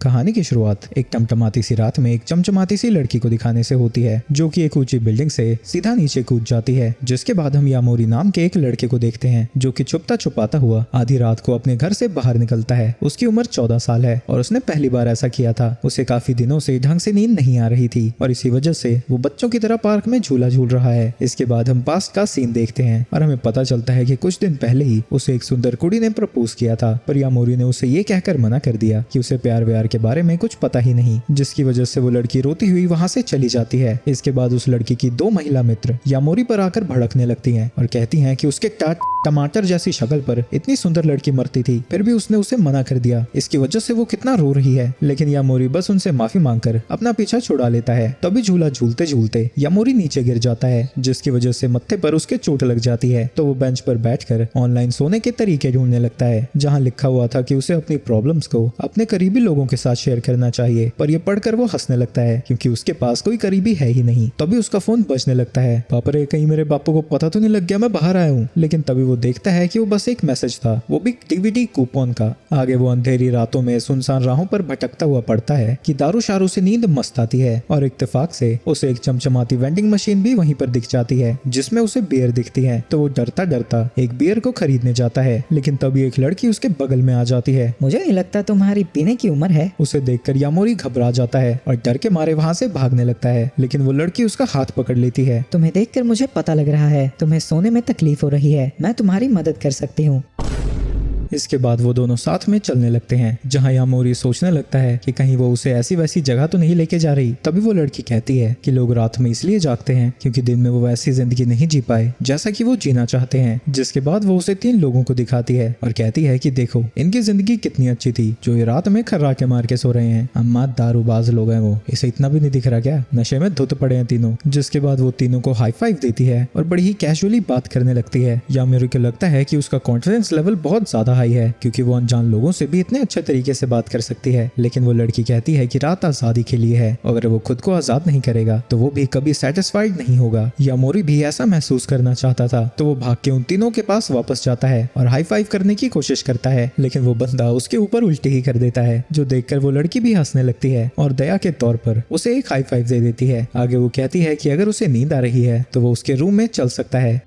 कहानी की शुरुआत एक टमटमाती सी रात में एक चमचमाती सी लड़की को दिखाने से होती है जो कि एक ऊंची बिल्डिंग से सीधा नीचे कूद जाती है। जिसके बाद हम यामोरी नाम के एक लड़के को देखते हैं जो कि छुपता छुपाता हुआ आधी रात को अपने घर से बाहर निकलता है। उसकी उम्र 14 साल है और उसने पहली बार ऐसा किया था। उसे काफी दिनों से ढंग से नींद नहीं आ रही थी और इसी वजह से वो बच्चों की तरह पार्क में झूला झूल रहा है। इसके बाद हम पास्ट का सीन देखते हैं और हमें पता चलता है कि कुछ दिन पहले ही उसे एक सुंदर कुड़ी ने प्रपोज किया था, पर यामोरी ने उसे ये कहकर मना कर दिया कि उसे प्यार व्यार के बारे में कुछ पता ही नहीं, जिसकी वजह से वो लड़की रोती हुई वहाँ से चली जाती है। इसके बाद उस लड़की की 2 महिला मित्र यामोरी पर आकर भड़कने लगती हैं और कहती हैं कि उसके टमाटर जैसी शक्ल पर इतनी सुंदर लड़की मरती थी, फिर भी उसने उसे मना कर दिया। इसकी वजह से वो कितना रो रही है, लेकिन यामोरी बस उनसे माफी मांगकर अपना पीछा छुड़ा लेता है। तभी झूला झूलते झूलते यामोरी नीचे गिर जाता है, जिसकी वजह से मत्थे पर उसके चोट लग जाती है। तो वो बेंच पर बैठकर ऑनलाइन सोने के तरीके ढूंढने लगता है, जहाँ लिखा हुआ था कि उसे अपनी प्रॉब्लम्स को अपने करीबी लोगों के साथ शेयर करना चाहिए। पर यह पढ़कर वो हंसने लगता है क्योंकि उसके पास कोई करीबी है ही नहीं। तभी उसका फोन बजने लगता है। बाप रे, कहीं मेरे बापू को पता तो नहीं लग गया मैं बाहर आया हूँ। लेकिन तभी वो देखता है कि वो बस एक मैसेज था, वो भी डीवीडी कूपन का। आगे वो अंधेरी रातों में सुनसान राहों पर भटकता हुआ पड़ता है कि दारू शारू से नींद मस्त आती है और इत्तेफाक से उसे एक चमचमाती वेंडिंग मशीन भी वहीं पर दिख जाती है जिसमें उसे बियर दिखती है। तो वो डरता डरता एक बियर को खरीदने जाता है, लेकिन तभी एक लड़की उसके बगल में आ जाती है। मुझे नहीं लगता तुम्हारी पीने की उम्र है। उसे देखकर यामोरी घबरा जाता है और डर के मारे वहाँ से भागने लगता है, लेकिन वो लड़की उसका हाथ पकड़ लेती है। तुम्हें देखकर मुझे पता लग रहा है तुम्हें सोने में तकलीफ हो रही है, मैं तुम्हारी मदद कर सकती हूँ। इसके बाद वो दोनों साथ में चलने लगते हैं, जहाँ यामोरी सोचने लगता है कि कहीं वो उसे ऐसी वैसी जगह तो नहीं लेके जा रही। तभी वो लड़की कहती है कि लोग रात में इसलिए जागते हैं क्योंकि दिन में वो वैसी जिंदगी नहीं जी पाए जैसा कि वो जीना चाहते हैं। जिसके बाद वो उसे 3 लोगों को दिखाती है और कहती है कि देखो इनकी जिंदगी कितनी अच्छी थी जो ये रात में खर्राटे मार के सो रहे हैं। अम्मा दारूबाज लोग हैं, वो इसे इतना भी नहीं दिख रहा क्या? नशे में धुत पड़े हैं तीनों। जिसके बाद वो तीनों को हाई फाइव देती है और बड़ी ही कैजुअली बात करने लगती है। यामोरी को लगता है कि उसका कॉन्फिडेंस लेवल बहुत ज्यादा हाई है क्योंकि वो अनजान लोगों से भी इतने अच्छे तरीके से बात कर सकती है। लेकिन वो लड़की कहती है कि रात आजादी के लिए है, अगर वो खुद को आजाद नहीं करेगा तो वो भी कभी सेटिस्फाइड नहीं होगा। यामोरी भी ऐसा महसूस करना चाहता था, तो वो भाग के उन तीनों के पास वापस जाता है और हाई फाइव करने की कोशिश करता है, लेकिन वो बंदा उसके ऊपर उल्टी ही कर देता है, जो देखकर वो लड़की भी हंसने लगती है और दया के तौर पर उसे एक हाई फाइव दे देती है। आगे वो कहती है कि अगर उसे नींद आ रही है तो वो उसके रूम में चल सकता है।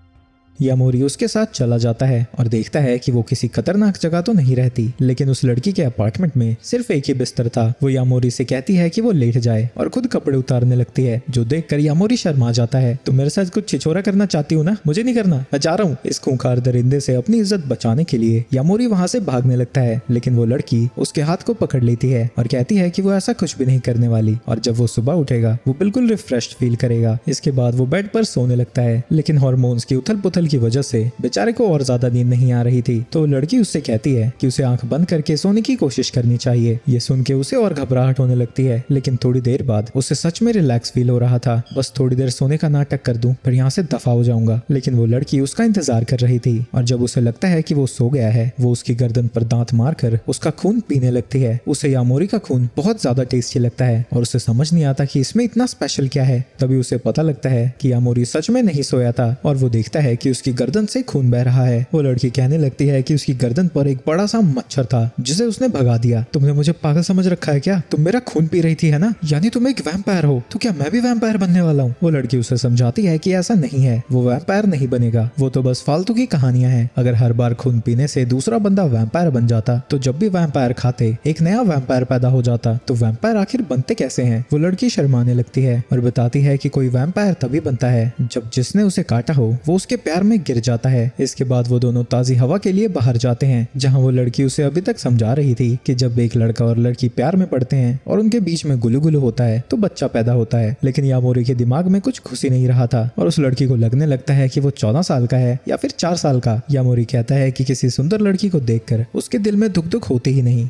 यामोरी उसके साथ चला जाता है और देखता है कि वो किसी खतरनाक जगह तो नहीं रहती, लेकिन उस लड़की के अपार्टमेंट में सिर्फ एक ही बिस्तर था। वो यामोरी से कहती है कि वो लेट जाए और खुद कपड़े उतारने लगती है, जो देखकर यामोरी शर्मा जाता है। तुम मेरे साथ कुछ छिछोरा करना चाहती हो ना? मुझे नहीं करना, मैं जा रहा हूँ। इस खूंखार दरिंदे से अपनी इज्जत बचाने के लिए यामोरी वहाँ से भागने लगता है, लेकिन वो लड़की उसके हाथ को पकड़ लेती है और कहती है कि वो ऐसा कुछ भी नहीं करने वाली और जब वो सुबह उठेगा वो बिल्कुल रिफ्रेश्ड फील करेगा। इसके बाद वो बेड पर सोने लगता है, लेकिन हार्मोन्स की उथल पुथल की वजह से बेचारे को और ज्यादा नींद नहीं आ रही थी। तो लड़की उससे कहती है कि उसे आंख बंद करके सोने की कोशिश करनी चाहिए। ये सुन के उसे और घबराहट होने लगती है, लेकिन थोड़ी देर बाद उसे सच में रिलैक्स फील हो रहा था। बस थोड़ी देर सोने का नाटक कर दूं, फिर यहाँ से दफा हो जाऊंगा। लेकिन वो लड़की उसका इंतजार कर रही थी और जब उसे लगता है कि वो सो गया है, वो उसकी गर्दन पर दांत मारकर उसका खून पीने लगती है। उसे यामोरी का खून बहुत ज्यादा टेस्टी लगता है और उसे समझ नहीं आता कि इसमें इतना स्पेशल क्या है। तभी उसे पता लगता है कि यामोरी सच में नहीं सोया था और वो देखता है कि उसकी गर्दन से खून बह रहा है। वो लड़की कहने लगती है कि उसकी गर्दन पर एक बड़ा सा मच्छर था जिसे उसने भगा दिया। तुमने मुझे पागल समझ रखा है क्या? तुम मेरा खून पी रही थी है ना? यानी तुम एक वैम्पायर हो, तो क्या मैं भी वैम्पायर बनने वाला हूँ? वो लड़की उसे समझाती है कि ऐसा नहीं है, वो वैम्पायर नहीं बनेगा, वो तो बस फालतू की कहानियां हैं। अगर हर बार खून पीने से दूसरा बंदा वैम्पायर बन जाता तो जब भी वैम्पायर खाते एक नया वैम्पायर पैदा हो जाता। तो वैम्पायर आखिर बनते कैसे हैं? वो लड़की शर्माने लगती है और बताती है कि कोई वैम्पायर तभी बनता है जब जिसने उसे काटा हो वो उसके प्यार में गिर जाता है। इसके बाद वो दोनों ताजी हवा के लिए बाहर जाते हैं, जहां वो लड़की उसे अभी तक समझा रही थी कि जब एक लड़का और लड़की प्यार में पड़ते हैं और उनके बीच में गुलू गुलू होता है तो बच्चा पैदा होता है। लेकिन यामोरी के दिमाग में कुछ घुस ही नहीं रहा था और उस लड़की को लगने लगता है कि वो 14 साल का है या फिर 4 साल का। यामोरी कहता है कि किसी सुंदर लड़की को देखकर उसके दिल में दुख दुख होते ही नहीं।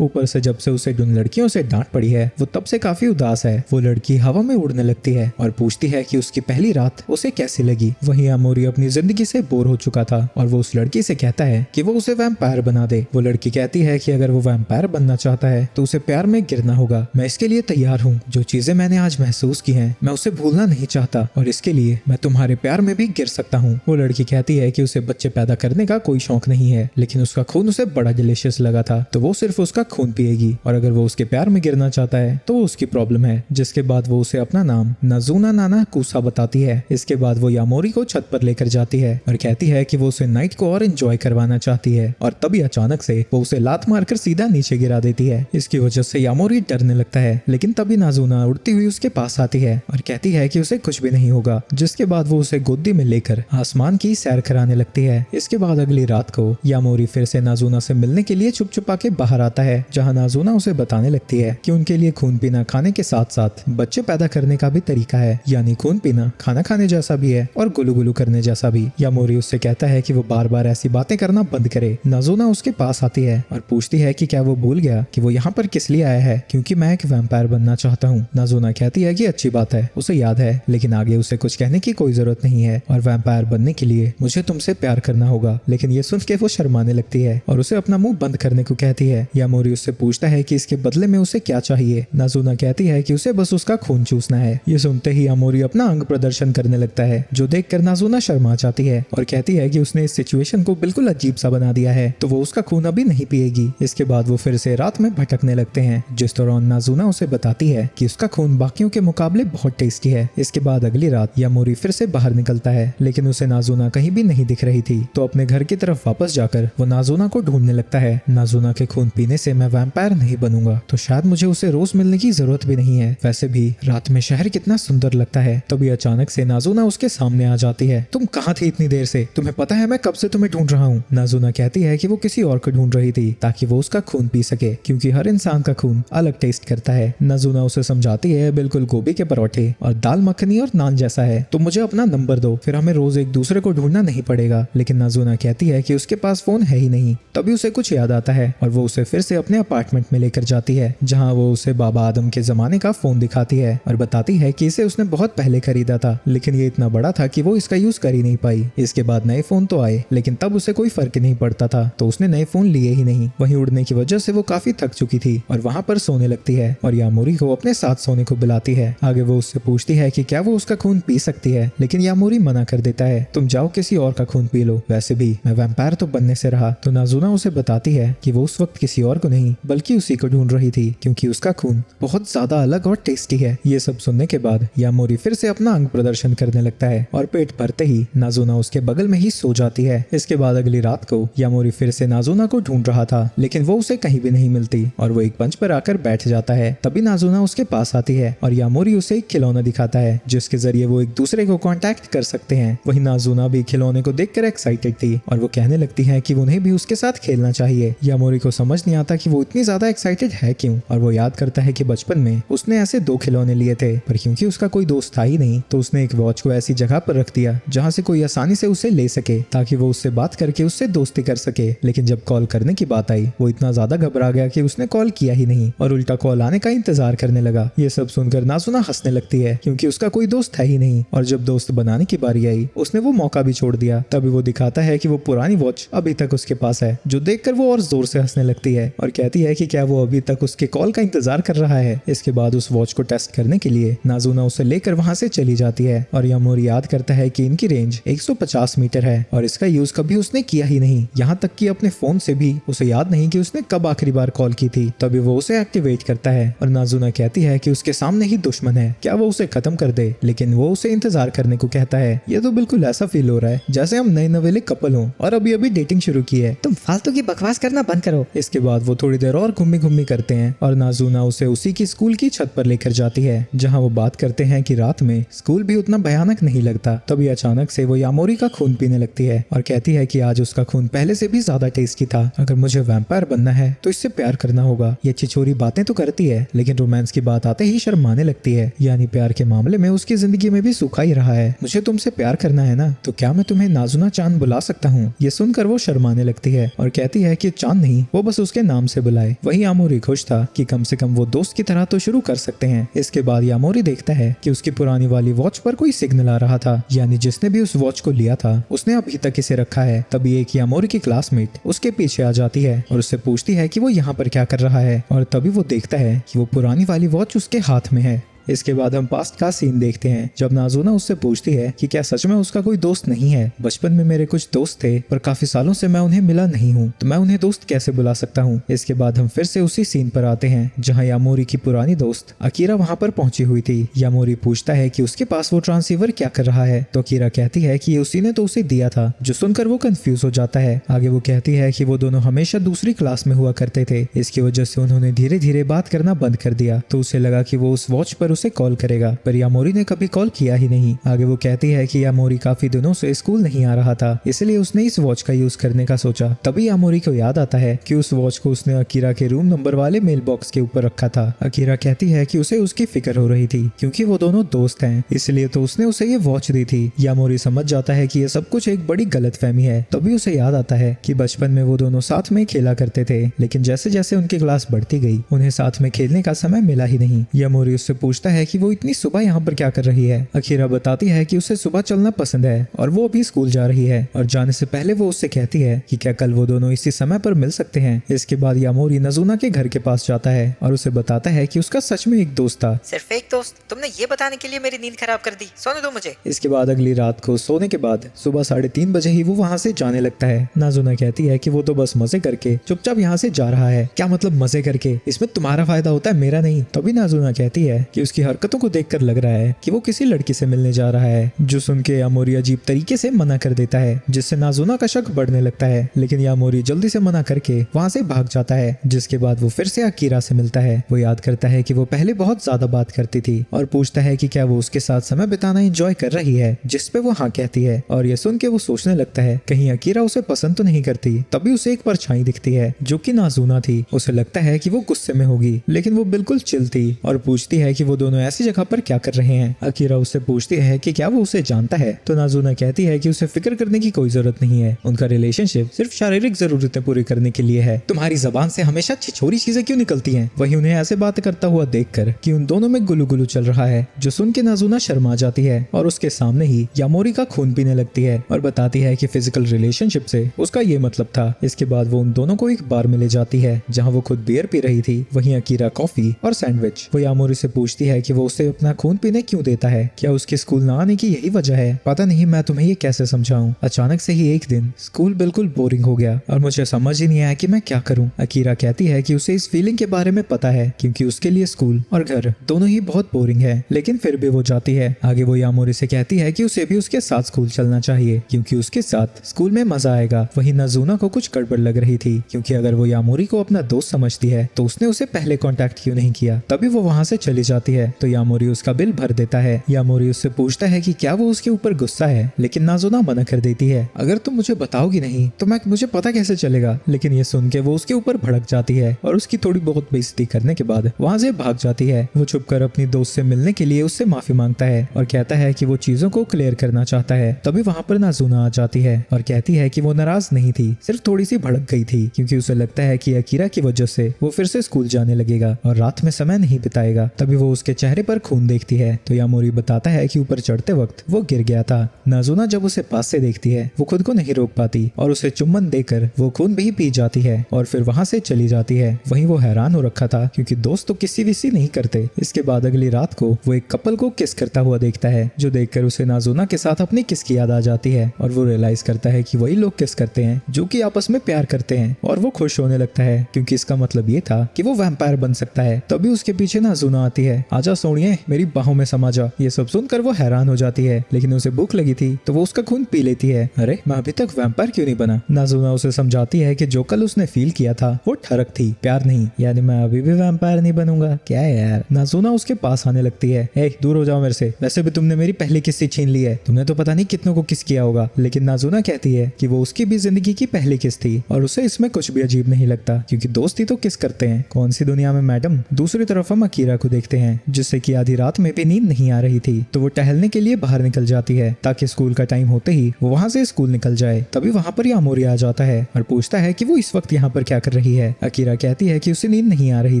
ऊपर से जब से उसे उन लड़कियों से डांट पड़ी है वो तब से काफी उदास है। वो लड़की हवा में उड़ने लगती है और पूछती है कि उसकी पहली रात उसे कैसी लगी। वहीं यामोरी अपनी जिंदगी से बोर हो चुका था और वो उस लड़की से कहता है कि वो उसे वैम्पायर बना दे। वो लड़की कहती है कि अगर वो वैम्पायर बनना चाहता है तो उसे प्यार में गिरना होगा। मैं इसके लिए तैयार हूँ। जो चीजें मैंने आज महसूस की हैं मैं उसे भूलना नहीं चाहता और इसके लिए मैं तुम्हारे प्यार में भी गिर सकता हूँ। वो लड़की कहती है कि उसे बच्चे पैदा करने का कोई शौक नहीं है, लेकिन उसका खून उसे बड़ा डिलीशियस लगा था तो वो सिर्फ उसका खून पिएगी, और अगर वो उसके प्यार में गिरना चाहता है तो वो उसकी प्रॉब्लम है। जिसके बाद वो उसे अपना नाम नाजुना नाना कुसा बताती है। इसके बाद वो यामोरी को छत पर लेकर जाती है और कहती है कि वो उसे नाइट को और एंजॉय करवाना चाहती है, और तभी अचानक से वो उसे लात मारकर सीधा नीचे गिरा देती है। इसकी वजह से यामोरी डरने लगता है, लेकिन तभी नाजुना उड़ती हुई उसके पास आती है और कहती है कि उसे कुछ भी नहीं होगा। जिसके बाद वो उसे गोदी में लेकर आसमान की सैर कराने लगती है। इसके बाद अगली रात को यामोरी फिर से नाजुना से मिलने के लिए छुप छुपा के बाहर आता है, जहाँ नाजुना उसे बताने लगती है कि उनके लिए खून पीना खाने के साथ साथ बच्चे पैदा करने का भी तरीका है, यानी खून पीना खाना खाने जैसा भी है और गुलू गुलू करने जैसा भी। यामोरी उससे कहता है कि वो बार बार ऐसी बातें करना बंद करे। नाजुना उसके पास आती है और पूछती है कि क्या वो भूल गया कि वो यहाँ पर किस लिए आया है, क्योंकि मैं एक वैम्पायर बनना चाहता हूँ। नाजुना कहती है कि अच्छी बात है, उसे याद है, लेकिन आगे उसे कुछ कहने की कोई जरूरत नहीं है और वैम्पायर बनने के लिए मुझे तुमसे प्यार करना होगा। लेकिन ये सुन के वो शर्माने लगती है और उसे अपना मुंह बंद करने को कहती है। यामोरी उससे पूछता है कि इसके बदले में उसे क्या चाहिए। नाजुना कहती है कि उसे बस उसका खून चूसना है। ये सुनते ही यामोरी अपना अंग प्रदर्शन करने लगता है, जो देखकर नाजुना शर्मा जाती है और कहती है कि उसने इस सिचुएशन को बिल्कुल अजीब सा बना दिया है, तो वो उसका खून अभी नहीं पिएगी। इसके बाद वो फिर से रात में भटकने लगते हैं, जिस दौरान नाजुना उसे बताती है कि उसका खून बाकियों के मुकाबले बहुत टेस्टी है। इसके बाद अगली रात यामोरी फिर से बाहर निकलता है, लेकिन उसे नाजुना कहीं भी नहीं दिख रही थी, तो अपने घर की तरफ वापस जाकर वो नाजुना को ढूंढने लगता है। नाजुना के खून पीने से मैं वैम्पायर नहीं बनूंगा, तो शायद मुझे उसे रोज मिलने की जरूरत भी नहीं है। वैसे भी रात में शहर कितना सुंदर लगता है। तभी अचानक से नाजुना उसके सामने आ जाती है। तुम कहाँ थी इतनी देर से? तुम्हें पता है मैं कब से तुम्हें ढूंढ रहा हूँ। नाजुना कहती है कि वो किसी और को ढूंढ रही थी ताकि वो उसका खून पी सके, क्योंकि हर इंसान का खून अलग टेस्ट करता है। नाजुना उसे समझाती है बिल्कुल गोभी के परोठे और दाल मखनी और नान जैसा है, तो मुझे अपना नंबर दो, फिर हमें रोज एक दूसरे को ढूंढना नहीं पड़ेगा। लेकिन नाजुना कहती है कि उसके पास फोन है ही नहीं। तभी उसे कुछ याद आता है और वो उसे फिर से अपने अपार्टमेंट में लेकर जाती है, जहाँ वो उसे बाबा आदम के जमाने का फोन दिखाती है और बताती है कि इसे उसने बहुत पहले खरीदा था, लेकिन ये इतना बड़ा था कि वो इसका यूज कर ही नहीं पाई। इसके बाद नए फोन तो आए, लेकिन तब उसे कोई फर्क नहीं पड़ता था, तो उसने नए फोन लिए ही नहीं। वहीं उड़ने की वजह से वो काफी थक चुकी थी और वहाँ पर सोने लगती है और यामोरी को अपने साथ सोने को बुलाती है। आगे वो उससे पूछती है कि क्या वो उसका खून पी सकती है, लेकिन यामोरी मना कर देता है, तुम जाओ किसी और का खून पी लो, वैसे भी मैं वैम्पायर तो बनने से रहा। तो नाजुना उसे बताती है कि वो उस वक्त किसी और को नहीं बल्कि उसी को ढूंढ रही थी, क्योंकि उसका खून बहुत ज्यादा अलग और टेस्टी है। ये सब सुनने के बाद यामोरी फिर से अपना अंग प्रदर्शन करने लगता है और पेट भरते ही नाजुना उसके बगल में ही सो जाती है। इसके बाद अगली रात को यामोरी फिर से नाजुना को ढूंढ रहा था, लेकिन वो उसे कहीं भी नहीं मिलती और वो एक पंच पर आकर बैठ जाता है। तभी नाजुना उसके पास आती है और यामोरी उसे एक खिलौना दिखाता है, जिसके जरिए वो एक दूसरे को कांटेक्ट कर सकते हैं। वहीं नाजुना भी खिलौने को देखकर एक्साइटेड थी और वो कहने लगती है कि उन्हें भी उसके साथ खेलना चाहिए। यामोरी को समझ नहीं आता कि वो इतनी ज्यादा एक्साइटेड है क्यों, और वो याद करता है कि बचपन में उसने ऐसे 2 खिलौने लिए थे, पर क्योंकि उसका कोई दोस्त था ही नहीं, तो उसने एक वॉच को ऐसी जगह पर रख दिया जहाँ से कोई आसानी से उसे ले सके, ताकि वो उससे बात करके उससे दोस्ती कर सके। लेकिन जब कॉल करने की बात आई, वो इतना ज्यादा घबरा गया कि उसने कॉल किया ही नहीं और उल्टा कॉल आने का इंतजार करने लगा। ये सब सुनकर नाजुना हंसने लगती है, क्योंकि उसका कोई दोस्त है ही नहीं, और जब दोस्त बनाने की बारी आई उसने वो मौका भी छोड़ दिया। तभी वो दिखाता है कि वो पुरानी वॉच अभी तक उसके पास है, जो देखकर वो और जोर से हंसने लगती है और कहती है कि क्या वो अभी तक उसके कॉल का इंतजार कर रहा है। इसके बाद उस वॉच को टेस्ट करने के लिए नाजुना उसे लेकर वहां से चली जाती है और यामोरी याद करता है कि इनकी रेंज 150 मीटर है और इसका यूज कभी उसने किया ही नहीं, यहाँ तक कि अपने फोन से भी उसे याद नहीं कि उसने कब आखिरी बार कॉल की थी। तभी वो उसे एक्टिवेट करता है और नाजुना कहती है कि उसके सामने ही दुश्मन है, क्या वो उसे खत्म कर दे, लेकिन वो उसे इंतजार करने को कहता है। ये तो बिल्कुल ऐसा फील हो रहा है जैसे हम नए नवेले कपल हों और अभी अभी डेटिंग शुरू की है। तुम फालतू की बकवास करना बंद करो। इसके बाद वो थोड़ी देर और घूमी घूमी करते हैं और नाजुना उसे उसी की स्कूल की छत पर लेकर जाती है, जहाँ वो बात करते हैं कि रात में स्कूल भी उतना भयानक नहीं लगता। तभी अचानक से वो यामोरी का खून पीने लगती है और कहती है कि आज उसका खून पहले से भी ज्यादा टेस्टी था। अगर मुझे वैम्पायर बनना है तो इससे प्यार करना होगा। ये छिछोरी बातें तो करती है, लेकिन रोमांस की बात आते ही शर्माने लगती है, यानी प्यार के मामले में उसकी जिंदगी में भी सूखा ही रहा है। मुझे तुमसे प्यार करना है ना, तो क्या मैं तुम्हें नाजुना चांद बुला सकता हूँ? ये सुनकर वो शर्माने लगती है और कहती है कि चांद नहीं, वो बस उसके नाम से बुलाए। वही यामोरी खुश था कि कम से कम वो दोस्त की तरह तो शुरू कर सकते हैं। इसके बाद यामोरी देखता है कि उसकी पुरानी वाली वॉच पर कोई सिग्नल आ रहा था, यानी जिसने भी उस वॉच को लिया था उसने अभी तक इसे रखा है। तभी एक यामोरी की क्लासमेट उसके पीछे आ जाती है और उससे पूछती है कि वो यहाँ पर क्या कर रहा है, और तभी वो देखता है कि वो पुरानी वाली वॉच उसके हाथ में है। इसके बाद हम पास्ट का सीन देखते हैं जब नाज़ुना उससे पूछती है कि क्या सच में उसका कोई दोस्त नहीं है। बचपन में मेरे कुछ दोस्त थे पर काफी सालों से मैं उन्हें मिला नहीं हूँ, तो मैं उन्हें दोस्त कैसे बुला सकता हूँ। इसके बाद हम फिर से उसी सीन पर आते हैं जहाँ यामोरी की पुरानी दोस्त अकीरा वहाँ पर पहुंची हुई थी। यामोरी पूछता है कि उसके पास वो ट्रांसीवर क्या कर रहा है, तो अकीरा कहती है कि उसी ने तो उसे दिया था, जो सुनकर वो कंफ्यूज हो जाता है। आगे वो कहती है कि वो दोनों हमेशा दूसरी क्लास में हुआ करते थे, इसकी वजह से उन्होंने धीरे धीरे बात करना बंद कर दिया, तो उसे लगा कि वो उस वॉच पर उसे कॉल करेगा, पर यामोरी ने कभी कॉल किया ही नहीं। आगे वो कहती है कि यामोरी काफी दिनों से स्कूल नहीं आ रहा था, इसलिए उसने इस वॉच का यूज करने का सोचा। तभी यामोरी को याद आता है कि उस वॉच को उसने अकीरा के रूम नंबर वाले मेल बॉक्स के ऊपर रखा था। अकीरा कहती है कि उसे उसकी फिक्र हो रही थी क्योंकि वो दोनों दोस्त हैं, इसलिए तो उसने उसे ये वॉच दी थी। यामोरी समझ जाता है कि ये सब कुछ एक बड़ी गलतफहमी है। तभी उसे याद आता है कि बचपन में वो दोनों साथ में खेला करते थे, लेकिन जैसे जैसे उनकी क्लास बढ़ती गई उन्हें साथ में खेलने का समय मिला ही नहीं। यामोरी उससे पूछता है कि वो इतनी सुबह यहाँ पर क्या कर रही है। अकीरा बताती है कि उसे सुबह चलना पसंद है और वो अभी स्कूल जा रही है, और जाने से पहले वो उससे कहती है कि क्या कल वो दोनों इसी समय पर मिल सकते हैं। इसके बाद यामोरी नाज़ुना के घर के पास जाता है और उसे बताता है कि उसका सच में एक दोस्त था। सिर्फ एक दोस्त? तुमने ये बताने के लिए मेरी नींद खराब कर दी, सोने दो मुझे। इसके बाद अगली रात को सोने के बाद सुबह 3:30 बजे ही वो वहाँ से जाने लगता है। नाज़ुना कहती है कि वो तो बस मजे करके चुपचाप यहाँ से जा रहा है। क्या मतलब मजे करके? इसमें तुम्हारा फायदा होता है, मेरा नहीं। तभी नाज़ुना कहती है कि उसकी हरकतों को देखकर लग रहा है कि वो किसी लड़की से मिलने जा रहा है, जो सुन के यामोरी अजीब तरीके से मना कर देता है, जिससे नाज़ुना का शक बढ़ने लगता है। लेकिन यामोरी जल्दी से मना करके वहाँ से भाग जाता है। जिसके बाद वो फिर से अकीरा से मिलता है। वो याद करता है कि वो पहले बहुत ज्यादा बात करती थी और पूछता है कि क्या वो उसके साथ समय बिताना एंजॉय कर रही है, जिस पे वो हाँ कहती है। और ये सुन के वो सोचने लगता है कहीं अकीरा उसे पसंद तो नहीं करती। तभी उसे एक परछाई दिखती है जो कि नाज़ुना थी। उसे लगता है कि वो गुस्से में होगी, लेकिन वो बिल्कुल चिल थी और पूछती है कि वो दोनों ऐसी जगह पर क्या कर रहे हैं। अकीरा उससे पूछती है कि क्या वो उसे जानता है, तो नाज़ुना कहती है कि उसे फिक्र करने की कोई जरूरत नहीं है, उनका रिलेशनशिप सिर्फ शारीरिक जरूरतें पूरी करने के लिए है। तुम्हारी जबान से हमेशा छिछोरी चीजें क्यों निकलती हैं? वही उन्हें ऐसे बात करता हुआ देखकर कि उन दोनों में गुलू गुलू चल रहा है, जो सुन के नाज़ुना शर्मा जाती है और उसके सामने ही यामोरी का खून पीने लगती है और बताती है कि फिजिकल रिलेशनशिप से उसका ये मतलब था। इसके बाद वो उन दोनों को एक बार में ले जाती है जहाँ वो खुद बियर पी रही थी, वहीं अकीरा कॉफी और सैंडविच। वो यामोरी से पूछती है कि वो उसे अपना खून पीने क्यों देता है, क्या उसके स्कूल ना आने की यही वजह है? पता नहीं, मैं तुम्हें ये कैसे समझाऊं। अचानक से ही एक दिन स्कूल बिल्कुल बोरिंग हो गया और मुझे समझ ही नहीं आया कि मैं क्या करूं। अकीरा कहती है कि उसे इस फीलिंग के बारे में पता है क्योंकि उसके लिए स्कूल और घर दोनों ही बहुत बोरिंग है, लेकिन फिर भी वो जाती है। आगे वो यामोरी से कहती है कि उसे भी उसके साथ स्कूल चलना चाहिए क्योंकि उसके साथ स्कूल में मजा आएगा। वहीं नाज़ुना को कुछ गड़बड़ लग रही थी क्योंकि अगर वो यामोरी को अपना दोस्त समझती है तो उसने उसे पहले कांटेक्ट क्यों नहीं किया। तभी वो वहाँ से चली जाती है तो यामोरी उसका बिल भर देता है। यामोरी उससे पूछता है कि क्या वो उसके ऊपर गुस्सा है, लेकिन नाज़ुना मना कर देती है। अगर तुम मुझे बताओगी नहीं तो मुझे पता कैसे चलेगा। लेकिन ये सुन के वो उसके ऊपर भड़क जाती है और उसकी थोड़ी बहुत बेइज्जती करने के बाद वहाँ से भाग जाती है। वो छुपकर अपनी दोस्त से मिलने के लिए उससे माफी मांगता है और कहता है कि वो चीजों को क्लियर करना चाहता है। तभी वहाँ पर नाज़ुना आ जाती है और कहती है कि वो नाराज नहीं थी, सिर्फ थोड़ी सी भड़क गई थी क्योंकि उसे लगता है कि अकीरा की वजह से वो फिर से स्कूल जाने लगेगा और रात में समय नहीं बिताएगा। तभी वो उसके चेहरे पर खून देखती है तो यामोरी बताता है कि ऊपर चढ़ते वक्त वो गिर गया था। नाज़ुना जब उसे पास से देखती है वो खुद को नहीं रोक पाती और उसे चुम्बन देकर वो खून भी पी जाती है और फिर वहाँ से चली जाती है। वहीं वो हैरान हो रखा था क्योंकि दोस्त तो किसी विसी नहीं करते। इसके बाद अगली रात को वो एक कपल को किस करता हुआ देखता है, जो देखकर उसे नाज़ुना के साथ अपनी किस की याद आ जाती है और वो रियलाइज करता है कि वही लोग किस करते हैं जो कि आपस में प्यार करते हैं और वो खुश होने लगता है क्योंकि इसका मतलब ये था कि वो वैम्पायर बन सकता है। तभी उसके पीछे नाज़ुना आती है, आजा सोनिए मेरी बाहों में समा जा। ये सब सुनकर वो हैरान हो जाती है, लेकिन उसे भूख लगी थी तो वो उसका खून पी लेती है। अरे मैं अभी तक वैम्पायर क्यों नहीं बना? नाज़ुना उसे समझाती है कि जो कल उसने फील किया था वो ठरक थी, प्यार नहीं। यानी मैं अभी भी वैम्पायर नहीं बनूंगा क्या है यार। नाज़ुना उसके पास आने लगती है, ए दूर हो जाओ मेरे से, वैसे भी तुमने मेरी पहली किस छीन ली है, तुमने तो पता नहीं कितनों को किस किया होगा। लेकिन नाज़ुना कहती है कि वो उसकी भी जिंदगी की पहली किस थी और उसे इसमें कुछ भी अजीब नहीं लगता क्योंकि दोस्त ही तो किस करते हैं, कौन सी दुनिया में मैडम। दूसरी तरफ हम अकीरा को देखते हैं जिससे कि आधी रात में भी नींद नहीं आ रही थी। तो वो टहलने के लिए बाहर निकल जाती है ताकि स्कूल का टाइम होते ही वो वहाँ से स्कूल निकल जाए। तभी वहाँ पर यामोरी आ जाता है और पूछता है कि वो इस वक्त यहाँ पर क्या कर रही है। अकीरा कहती है कि उसे नींद नहीं आ रही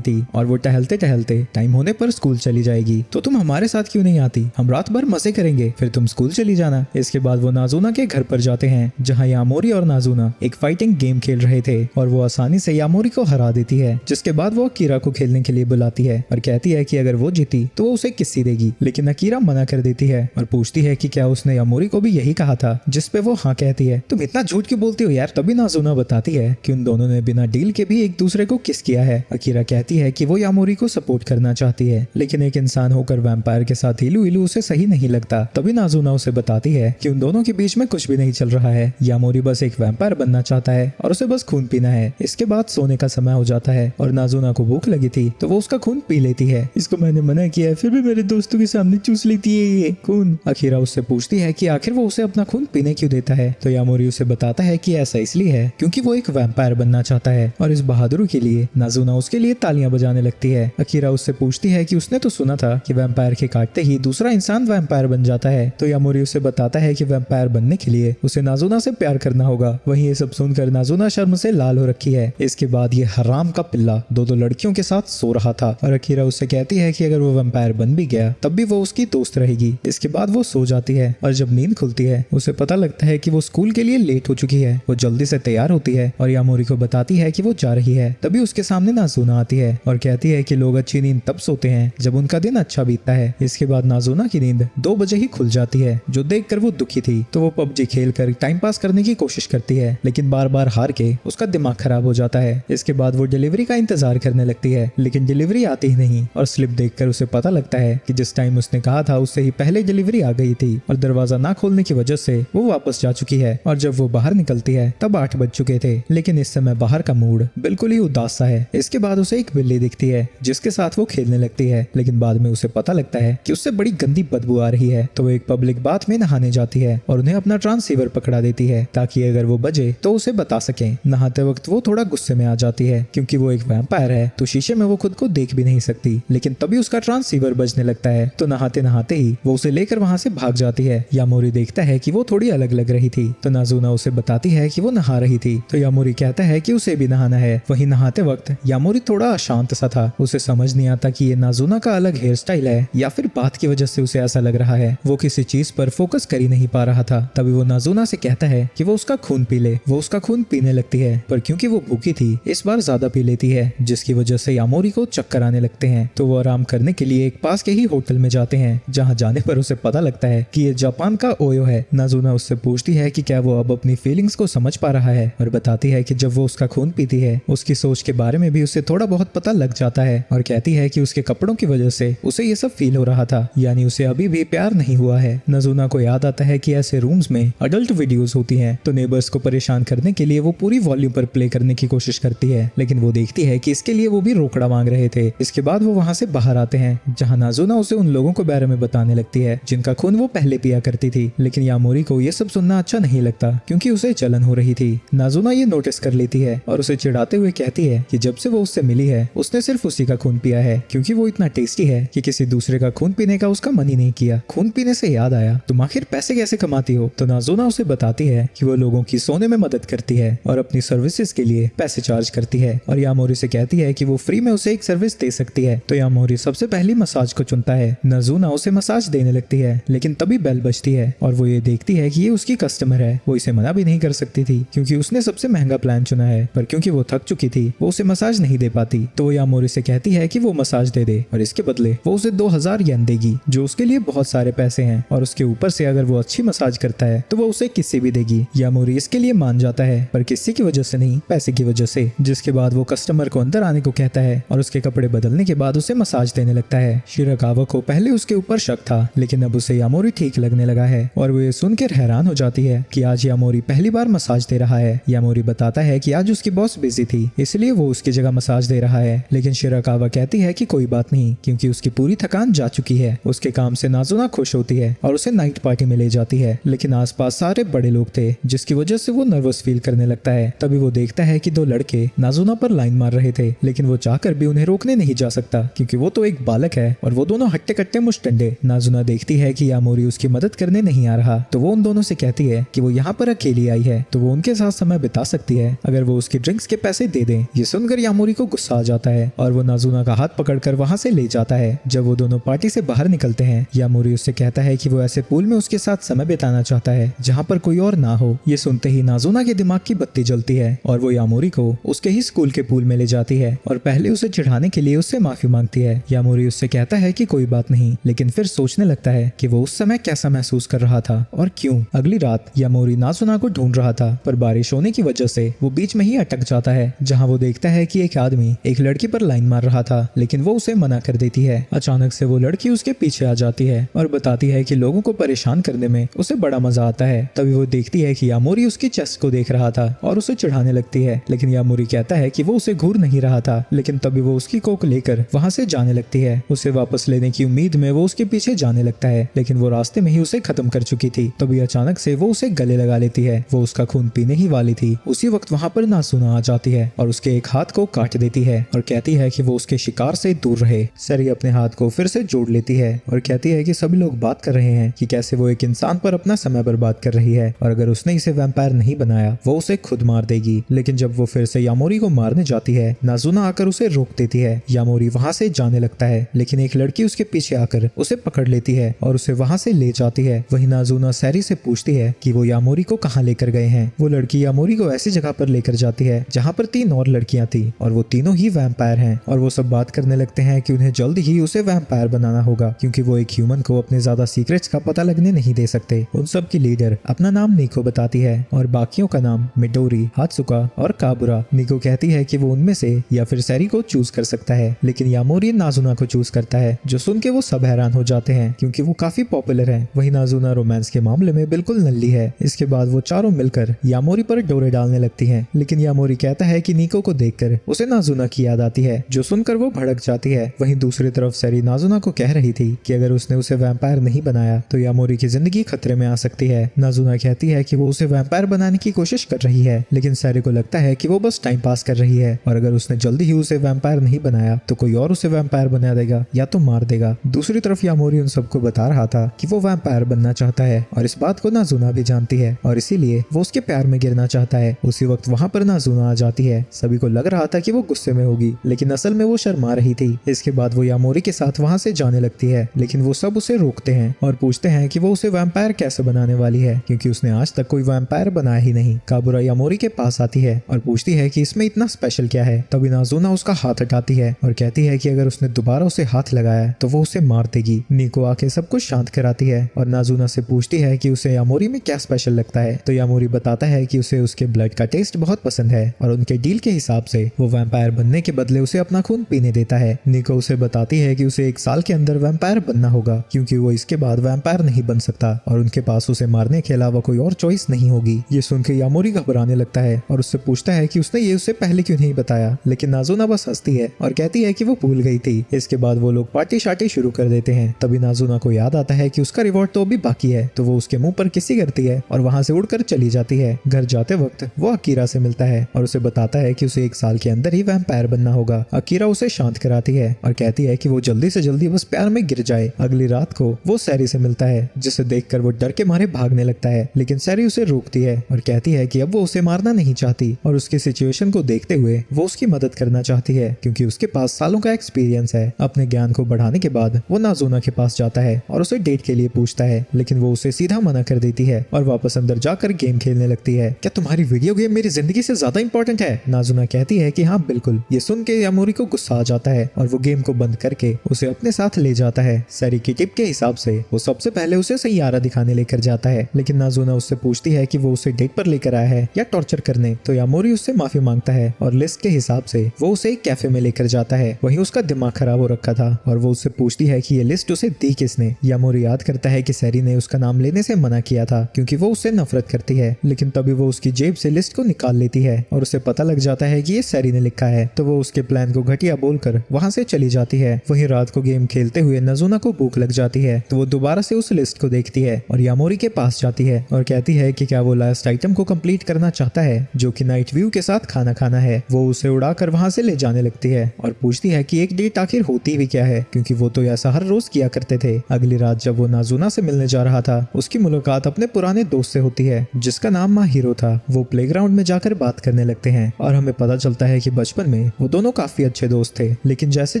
थी और वो टहलते टहलते टाइम होने पर स्कूल चली जाएगी। तो तुम हमारे साथ क्यों नहीं आती, हम रात भर मजे करेंगे, फिर तुम स्कूल चली जाना। इसके बाद वो नाजुना के घर पर जाते हैं जहाँ यामोरी और नाजुना एक फाइटिंग गेम खेल रहे थे और वो आसानी से यामोरी को हरा देती है। जिसके बाद वो अकीरा को खेलने के लिए बुलाती है और कहती है कि अगर वो जीती तो वो उसे किस्सी देगी। लेकिन अकीरा मना कर देती है और पूछती है कि क्या उसने यामोरी को भी यही कहा था, जिस पे वो हाँ कहती है। तुम इतना झूठ क्यों बोलती हो यार। तभी नाजुना बताती है कि उन दोनों ने बिना डील के भी एक दूसरे को किस किया है। अकीरा कहती है कि वो यामोरी को सपोर्ट करना चाहती है, लेकिन एक इंसान होकर वैम्पायर के साथ इलू इलू उसे सही नहीं लगता। तभी नाजुना उसे बताती है कि उन दोनों के बीच में कुछ भी नहीं चल रहा है। यामोरी बस एक वैम्पायर बनना चाहता है और उसे बस खून पीना है। इसके बाद सोने का समय हो जाता है और नाजुना को भूख लगी थी तो वो उसका खून पी लेती है। इसको मैंने मना किया है फिर भी मेरे दोस्तों के सामने चूस लेती है ये खून। अकीरा उससे पूछती है कि आखिर वो उसे अपना खून पीने क्यों देता है। तो यामोरी उसे बताता है कि ऐसा इसलिए है क्योंकि वो एक वैम्पायर बनना चाहता है और इस बहादुरी के लिए नाजुना उसके लिए तालियां बजाने लगती है। अकीरा उससे पूछती है कि उसने तो सुना था कि वैम्पायर के काटते ही दूसरा इंसान वैम्पायर बन जाता है। तो यामोरी उसे बताता है कि वैम्पायर बनने के लिए उसे नाजुना से प्यार करना होगा। वहीं ये सब सुनकर नाजुना शर्म से लाल हो रखी है। इसके बाद ये हराम का पिल्ला दो लड़कियों के साथ सो रहा था और अकीरा उससे कहती है कि अगर वो वैम्पायर बन भी गया तब भी वो उसकी दोस्त रहेगी। इसके बाद वो सो जाती है और जब नींद खुलती है उसे पता लगता है कि वो स्कूल के लिए लेट हो चुकी है। वो जल्दी से तैयार होती है और यामोरी को बताती है कि वो जा रही है। तभी उसके सामने नाजुना आती है और कहती है कि लोग अच्छी नींद तब सोते हैं जब उनका दिन अच्छा बीतता है। इसके बाद नाजुना की नींद 2 बजे ही खुल जाती है, जो देखकर वो दुखी थी। तो वो पबजी खेल कर टाइम पास करने की कोशिश करती है, लेकिन बार बार हार के उसका दिमाग खराब हो जाता है। इसके बाद वो डिलीवरी का इंतजार करने लगती है, लेकिन डिलीवरी आती ही नहीं और स्लिप देखकर उसे पता लगता है कि जिस टाइम उसने कहा था उससे ही पहले डिलीवरी आ गई थी और दरवाजा ना खोलने की वजह से वो वापस जा चुकी है। और जब वो बाहर निकलती है तब 8 बज चुके थे, लेकिन इस समय बाहर का मूड बिल्कुल ही उदास सा है। इसके बाद उसे एक बिल्ली दिखती है जिसके साथ वो खेलने लगती है, लेकिन बाद में उसे पता लगता है कि उससे बड़ी गंदी बदबू आ रही है। तो वो एक पब्लिक बाथ में नहाने जाती है और उन्हें अपना ट्रांसीवर पकड़ा देती है ताकि अगर वो बजे तो उसे बता सके। नहाते वक्त वो थोड़ा गुस्से में आ जाती है क्योंकि वो एक वैम्पायर है तो शीशे में वो खुद को देख भी नहीं सकती, लेकिन तभी उसका ट्रांसीवर बजने लगता है। तो नहाते नहाते ही वो उसे लेकर वहाँ से भाग जाती है। यामोरी देखता है कि वो थोड़ी अलग लग रही थी तो नाजुना उसे बताती है कि वो नहा रही थी। तो यामोरी कहता है कि उसे भी नहाना है। वहीं नहाते वक्त यामोरी थोड़ा अशांत सा था, उसे समझ नहीं आता कि ये नाजुना का अलग हेयर स्टाइल है या फिर बात की वजह से उसे ऐसा लग रहा है। वो किसी चीज पर फोकस कर ही नहीं पा रहा था। तभी वो नाजुना से कहता है कि वो उसका खून पी ले। वो उसका खून पीने लगती है, पर क्योंकि वो भूखी थी इस बार ज्यादा पी लेती है, जिसकी वजह से यामोरी को चक्कर आने लगते हैं। तो वो आराम करने के लिए एक पास के ही होटल में जाते हैं, जहाँ जाने पर उसे पता लगता है कि ये जापान का ओयो है। नाजुना उससे पूछती है कि क्या वो अब अपनी फीलिंग्स को समझ पा रहा है और बताती है कि जब वो उसका खून पीती है उसकी सोच के बारे में भी उसे थोड़ा बहुत पता लग जाता है और कहती है कि उसके कपड़ों की वजह से उसे ये सब फील हो रहा था, यानी उसे अभी भी प्यार नहीं हुआ है। नाजुना को याद आता है कि ऐसे रूम्स में अडल्ट वीडियोस होती हैं, तो नेबर्स को परेशान करने के लिए वो पूरी वॉल्यूम पर प्ले करने की कोशिश करती है, लेकिन वो देखती है कि इसके लिए वो भी रोकड़ा मांग रहे थे। इसके बाद वो वहाँ से बाहर आते हैं जहाँ नाजुना उसे उन लोगों के बारे में बताने लगती है जिनका खून वो पहले पिया करती थी, लेकिन यामोरी को ये सब सुनना अच्छा नहीं लगता क्योंकि उसे जलन हो रही थी। नाजुना ये नोटिस कर लेती है और उसे चिढ़ाते हुए कहती है कि जब से वो उससे मिली है उसने सिर्फ उसी का खून पिया है क्योंकि वो इतना टेस्टी है कि किसी दूसरे का खून पीने का उसका मन ही नहीं किया। खून पीने से याद आया, तुम आखिर पैसे कैसे कमाती हो? तो नाजुना उसे बताती है कि वो लोगों की सोने में मदद करती है और अपनी सर्विसेज के लिए पैसे चार्ज करती है और यामोरी से कहती है कि वो फ्री में उसे एक सर्विस दे सकती है। तो यामोरी सबसे पहली मसाज को चुनता है। नाजुना उसे मसाज देने लगती है, लेकिन तभी बेल बजती है और वो ये देखती है कि ये उसकी कस्टमर है। वो इसे मना भी नहीं कर सकती थी क्योंकि उसने सबसे महंगा प्लान चुना है, पर क्योंकि वो थक चुकी थी वो उसे मसाज नहीं दे पाती। तो वो यामोरी से कहती है कि वो मसाज दे दे और इसके बदले वो उसे 2000 येन देगी, जो उसके लिए बहुत सारे पैसे हैं, और उसके ऊपर से अगर वो अच्छी मसाज करता है तो वो उसे किस्सी भी देगी। यामोरी इसके लिए मान जाता है, पर किस्सी की वजह से नहीं, पैसे की वजह से। जिसके बाद वो कस्टमर को अंदर आने को कहता है और उसके कपड़े बदलने के बाद उसे मसाज देने लगता है। शिराकावा को पहले उसके ऊपर शक था, लेकिन अब उसे यामोरी ठीक लगने लगा है और वो ये सुनकर हैरान हो जाती है कि आज यामोरी पहली बार मसाज दे रहा है। यामोरी बताता है कि आज उसकी बॉस बिजी थी इसलिए वो उसकी जगह मसाज दे रहा है, लेकिन शिराकावा कहती है कि कोई बात नहीं क्योंकि उसकी पूरी थकान जा चुकी है। उसके काम से नाजुना खुश होती है और उसे नाइट पार्टी में ले जाती है, लेकिन आसपास सारे बड़े लोग थे जिसकी वजह से वो नर्वस फील करने लगता है। तभी वो देखता है कि 2 लड़के नाजुना पर लाइन मार रहे थे, लेकिन वो चाहकर भी उन्हें रोकने नहीं जा सकता क्योंकि वो तो एक एक बालक है और वो दोनों हट्टे कट्टे मुश्तंडे। नाजुना देखती है कि यामोरी उसकी मदद करने नहीं आ रहा तो वो उन दोनों से कहती है कि वो यहाँ पर अकेली आई है तो वो उनके साथ समय बिता सकती है अगर वो उसकी ड्रिंक्स के पैसे दे दें। ये सुनकर यामोरी को गुस्सा आ जाता है और वो नाजुना का हाथ पकड़कर वहाँ से ले जाता है। जब वो दोनों पार्टी से बाहर निकलते हैं यामोरी उससे कहता है कि वो ऐसे पूल में उसके साथ समय बिताना चाहता है जहाँ पर कोई और ना हो। ये सुनते ही नाजुना के दिमाग की बत्ती जलती है और वो यामोरी को उसके ही स्कूल के पूल में ले जाती है और पहले उसे चिढ़ाने के लिए उससे माफी मांगती है। यामोरी उससे कहता है कि कोई बात नहीं, लेकिन फिर सोचने लगता है कि वो उस समय कैसा महसूस कर रहा था और क्यों। अगली रात यामोरी नाजुना को ढूंढ रहा था पर बारिश होने की वजह से वो बीच में ही अटक जाता है जहाँ वो देखता है कि एक आदमी एक लड़की पर लाइन मार रहा था लेकिन वो उसे मना कर देती है। अचानक से वो लड़की उसके पीछे आ जाती है और बताती है कि लोगों को परेशान करने में उसे बड़ा मजा आता है। तभी वो देखती है कि यामोरी उसकी चेस्ट को देख रहा था और उसे चिढ़ाने लगती है लेकिन यामोरी कहता है कि वो उसे घूर नहीं रहा था। लेकिन तभी वो उसकी कोक लेकर वहाँ से जाने लगती है। उसे वापस लेने की उम्मीद में वो उसके पीछे जाने लगता है लेकिन वो रास्ते में ही उसे खत्म कर चुकी थी। तभी अचानक से वो उसे गले लगा लेती है। वो उसका खून पीने ही वाली थी। उसी वक्त वहाँ पर नाजुना आ जाती है और उसके एक हाथ को काट देती है और कहती है कि वो उसके शिकार से दूर रहे। सैरी अपने हाथ को फिर से जोड़ लेती है और कहती है कि सभी लोग बात कर रहे हैं कि कैसे वो एक इंसान पर अपना समय बर्बाद कर रही है और अगर उसने इसे वैम्पायर नहीं बनाया वो उसे खुद मार देगी। लेकिन जब वो फिर से यामोरी को मारने जाती है नाजुना आकर उसे रोक देती है। यामोरी वहाँ से जाने लगता है लेकिन एक लड़की उसके पीछे आकर उसे पकड़ लेती है और उसे वहाँ से ले जाती है। वही नाजुना सैरी से पूछती है कि वो यामोरी को कहाँ लेकर गए हैं। वो लड़की यामोरी को ऐसी जगह पर लेकर जाती है जहाँ पर 3 और लड़कियां थी और वो तीनों ही वैम्पायर हैं और वो सब बात करने लगते हैं कि उन्हें जल्द ही उसे वैम्पायर बनाना होगा क्योंकि वो एक ह्यूमन को अपने ज्यादा सीक्रेट्स का पता लगने नहीं दे सकते। उन सब की लीडर अपना नाम निको बताती है और बाकियों का नाम मिडोरी, हात्सुका और काबुरा। निको कहती है कि वो उनमें से या फिर सैरी को चूज कर सकता है लेकिन यामोरी नाजुना को चूज करता है जो सुन के वो सब हैरान हो जाते हैं क्योंकि वो काफी पॉपुलर है। वही नाजुना रोमांस के मामले में बिल्कुल नल्ली है। इसके बाद वो चारों मिलकर यामोरी पर डोरे डालने लगती हैं लेकिन यामोरी कहता है कि निको को देखकर उसे नाजुना की याद आती है जो सुनकर वो भड़क जाती है। वहीं दूसरी तरफ सैरी नाजुना को कह रही थी कि अगर उसने उसे वैम्पायर नहीं बनाया तो यामोरी की जिंदगी खतरे में आ सकती है। नाजुना कहती है कि वो उसे वैम्पायर बनाने की कोशिश कर रही है लेकिन सैरी को लगता है कि वो बस टाइम पास कर रही है और अगर उसने जल्दी ही उसे वैम्पायर नहीं बनाया तो कोई और उसे वैम्पायर बना देगा या तो मार देगा। दूसरी तरफ यामोरी उन सबको बता रहा था कि वो वैम्पायर बनना चाहता है और इस बात को नाजुना भी जानती है और इसीलिए वो उसके प्यार में गिरना चाहता है। उसी वक्त वहाँ पर नाजुना आ जाती है। सभी को लग रहा था कि वो गुस्से में होगी लेकिन असल में वो शर्मा रही थी। इसके बाद वो यामोरी के साथ वहाँ से जाने लगती है लेकिन वो सब उसे रोकते हैं और पूछते हैं कि वो उसे वैम्पायर कैसे बनाने वाली है क्योंकि उसने आज तक कोई वैम्पायर बनाया ही नहीं। काबुरा यामोरी के पास आती है और पूछती है कि इसमें इतना स्पेशल क्या है। तभी नाजुना उसका हाथ हटाती है और कहती है कि अगर उसने दोबारा उसे हाथ लगाया तो वो उसे मार देगी। निको आके सब कुछ शांत कराती है और नाजुना से पूछती है कि उसे यामोरी में क्या स्पेशल लगता है तो यामोरी बताता है कि उसे उसके ब्लड का टेस्ट बहुत पसंद है और उनके डील के हिसाब से वो वैम्पायर बनने के बदले उसे अपना खून पीने देता है। निको उसे बताती है कि उसे 1 साल के अंदर वैम्पायर बनना होगा क्योंकि वो इसके बाद वैम्पायर नहीं बन सकता और उनके पास उसे मारने के अलावा कोई और चॉइस नहीं होगी। ये सुन के यामोरी घबराने लगता है और उससे पूछता है कि उसने ये उसे पहले क्यों नहीं बताया लेकिन नाजुना बस हंसती है और कहती है कि वो भूल गई थी। इसके बाद वो लोग पार्टी शार्टी शुरू कर देते हैं। तभी नाजुना को याद आता है कि उसका रिवॉर्ड तो अभी बाकी है तो वो उसके मुंह पर किसी करती है और वहां से उड़कर चली जाती है। घर जाते वक्त वो अकीरा से मिलता है और उसे बताता है कि उसे 1 साल के अंदर ही वैम्पायर बनना होगा। अकीरा उसे शांत कराती है और कहती है कि वो जल्दी से जल्दी बस प्यार में गिर जाए। अगली रात को वो सैरी से मिलता है जिसे देखकर वो डर के मारे भागने लगता है लेकिन सैरी उसे रोकती है और कहती है कि अब वो उसे मारना नहीं चाहती और उसकी सिचुएशन को देखते हुए वो उसकी मदद करना चाहती है क्योंकि उसके पास सालों का एक्सपीरियंस है। अपने ज्ञान को बढ़ाने के बाद वो नाजुना के पास जाता है और उसे डेट के लिए पूछता है लेकिन वो उसे सीधा मना कर देती है और वापस अंदर जाकर गेम खेलने लगती है। क्या तुम्हारी वीडियो गेम मेरी जिंदगी से ज्यादा इंपॉर्टेंट है? नाजुना कहती है कि हाँ बिल्कुल। ये सुन के यामोरी को गुस्सा आ जाता है और वो गेम को बंद करके उसे अपने साथ ले जाता है। सैरी की टिप के हिसाब से वो सबसे पहले उसे सैयारा दिखाने लेकर जाता है लेकिन नाजुना उससे पूछती है कि वो उसे डेट पर लेकर आया है या टॉर्चर करने तो यामोरी उससे माफी मांगता है और लिस्ट के हिसाब से वो उसे एक कैफे में लेकर जाता है। वहीं उसका दिमाग खराब हो रखा था और वो उससे पूछती है कि ये लिस्ट उसे दी किसने। यामोरी याद करता है कि सैरी ने उसका नाम लेने से मना किया था क्योंकि वो उससे नफरत करती है लेकिन तभी वो उसकी जेब से लिस्ट को निकाल लेती है और उसे पता लग जाता है कि ये सैरी ने लिखा है तो वो उसके प्लान को घटिया बोलकर वहां से चली जाती है। वहीं रात को गेम खेलते हुए नाजुना को भूख लग जाती है तो वो दोबारा से उस लिस्ट को देखती है और यामोरी के पास जाती है और कहती है कि क्या वो लास्ट आइटम को कंप्लीट करना चाहता है जो कि नाइट व्यू के साथ खाना खाना है। वो उसे उड़ाकर वहां से ले जाने लगती है और पूछती है कि एक डेट आखिर आखिर होती भी क्या है, क्योंकि वो तो ऐसा हर रोज किया करते थे। अगली रात जब वो नाजुना से मिलने जा रहा था, उसकी मुलाकात अपने पुराने दोस्त से होती है जिसका नाम माहिरो था। वो प्लेग्राउंड में जाकर बात करने लगते हैं और हमें पता चलता है कि बचपन में वो दोनों काफी अच्छे दोस्त थे, लेकिन जैसे